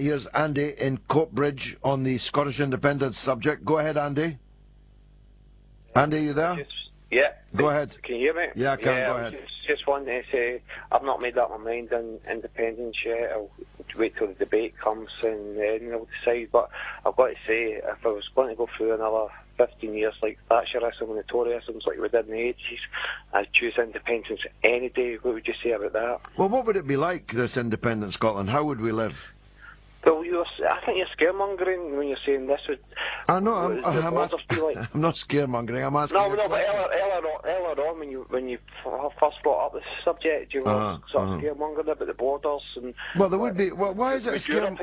Here's Andy in Coatbridge on the Scottish independence subject. Go ahead, Andy. Andy, you there? Yeah. Go ahead. Can you hear me? Yeah, I can. Go ahead. Just wanted to say, I've not made up my mind on independence yet. I'll wait till the debate comes and then I'll decide. But I've got to say, if I was going to go through another 15 years like Thatcherism and the Toryisms like we did in the 80s, I'd choose independence any day. What would you say about that? Well, what would it be like, this independent Scotland? How would we live? Well, I think you're scaremongering when you're saying this would... I know, I'm like? not scaremongering, I'm asking... No, but earlier on when you first brought up this subject, you were sort of scaremongering about the borders and... Well, there would be... Well, why is it a Europe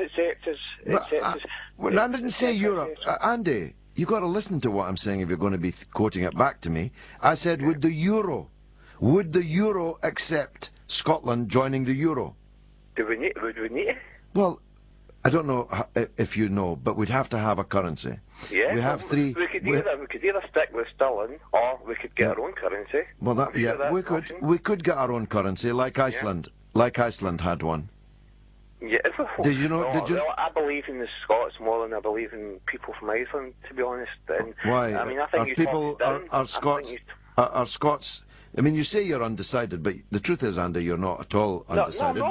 I didn't say Europe. Andy, you've got to listen to what I'm saying if you're going to be quoting it back to me. I said, would the Euro accept Scotland joining the Euro? Would we need it? Well, I don't know if you know, but we'd have to have a currency. Yeah, we have three. We could either stick with sterling, or we could get our own currency. Well, we could get our own currency, like Iceland. Like Iceland had one. Yeah. Did you know? Well, I believe in the Scots more than I believe in people from Iceland, to be honest. And, why? I mean, I think are Scots? I mean, you say you're undecided, but the truth is, Andy, you're not at all undecided.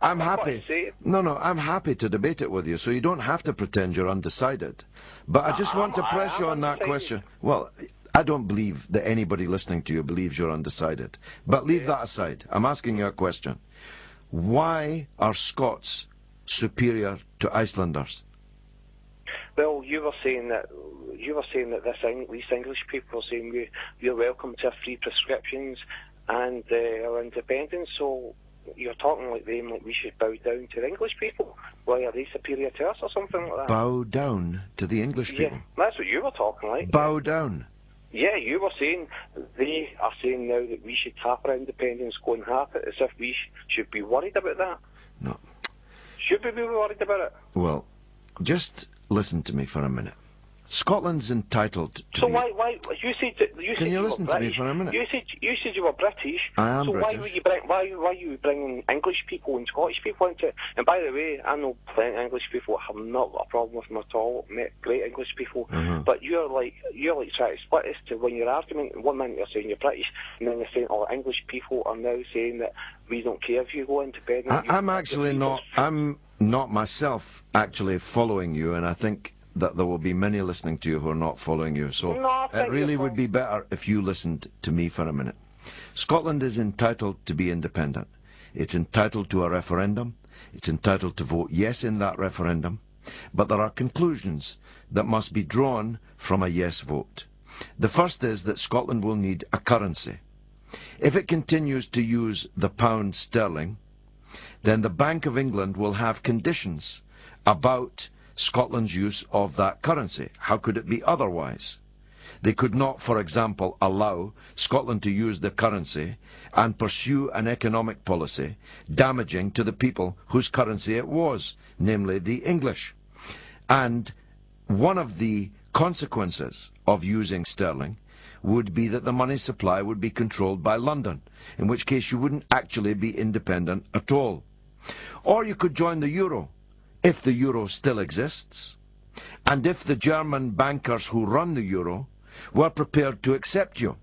I'm happy. I'm happy to debate it with you, so you don't have to pretend you're undecided. But I just want to press you on that question. Well, I don't believe that anybody listening to you believes you're undecided. But leave that aside. I'm asking you a question. Why are Scots superior to Icelanders? Well, you were saying that these English people are saying we're welcome to free prescriptions and our independence. So you're talking like them, like we should bow down to the English people. Why are they superior to us or something like that? Bow down to the English people. Yeah, that's what you were talking like. Bow down. Yeah, you were saying they are saying now that we should have our independence, go and have it, as if we should be worried about that. No. Should we be worried about it? Well, just listen to me for a minute. Scotland's entitled to. So why you said Can you listen to me for a minute? You said you were British. I am British. Why are you bringing English people and Scottish people into it? And by the way, I know plenty of English people. I have not got a problem with them at all. Met great English people. But you're like trying to split us to win your argument. One minute you're saying you're British, and then you're saying English people are now saying that we don't care if you go independent. I'm actually not. I'm not myself actually following you, and I think that there will be many listening to you who are not following you. So it really would be better if you listened to me for a minute. Scotland is entitled to be independent. It's entitled to a referendum. It's entitled to vote yes in that referendum. But there are conclusions that must be drawn from a yes vote. The first is that Scotland will need a currency. If it continues to use the pound sterling, then the Bank of England will have conditions about Scotland's use of that currency. How could it be otherwise? They could not, for example, allow Scotland to use the currency and pursue an economic policy damaging to the people whose currency it was, namely the English. And one of the consequences of using sterling would be that the money supply would be controlled by London, in which case you wouldn't actually be independent at all. Or you could join the euro, if the euro still exists, and if the German bankers who run the euro were prepared to accept you.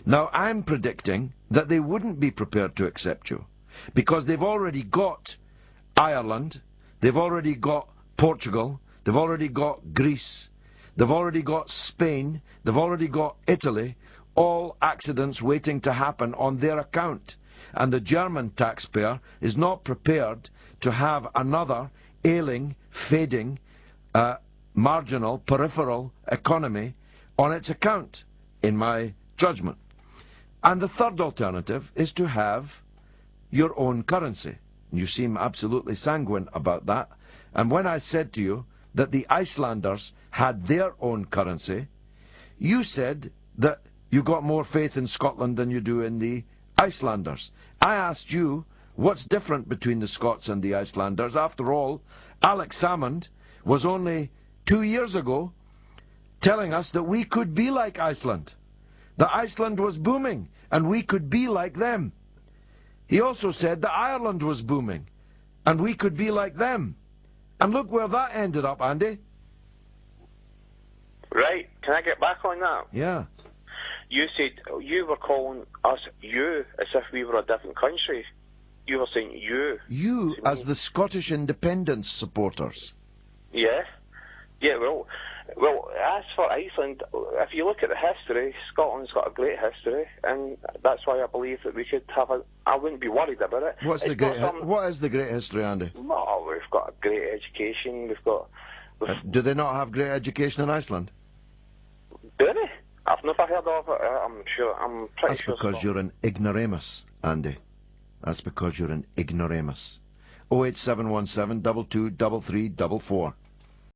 Now, I'm predicting that they wouldn't be prepared to accept you, because they've already got Ireland, they've already got Portugal, they've already got Greece, they've already got Spain, they've already got Italy, all accidents waiting to happen on their account. And the German taxpayer is not prepared to have another ailing, fading, marginal, peripheral economy on its account, in my judgment. And the third alternative is to have your own currency. You seem absolutely sanguine about that. And when I said to you that the Icelanders had their own currency, you said that you got more faith in Scotland than you do in the Icelanders. I asked you, what's different between the Scots and the Icelanders? After all, Alex Salmond was only 2 years ago telling us that we could be like Iceland, that Iceland was booming and we could be like them. He also said that Ireland was booming and we could be like them. And look where that ended up, Andy. Right, can I get back on that? Yeah. You said, you were calling us you as if we were a different country. You were saying you. You, as the Scottish independence supporters. Yeah. Yeah, well, as for Iceland, if you look at the history, Scotland's got a great history, and that's why I believe that we could have I wouldn't be worried about it. What is the great history, Andy? Oh, we've got a great education, Do they not have great education in Iceland? Do they? I've never heard of it. I'm pretty sure. That's because you're an ignoramus, Andy. That's because you're an ignoramus. 08717 223344.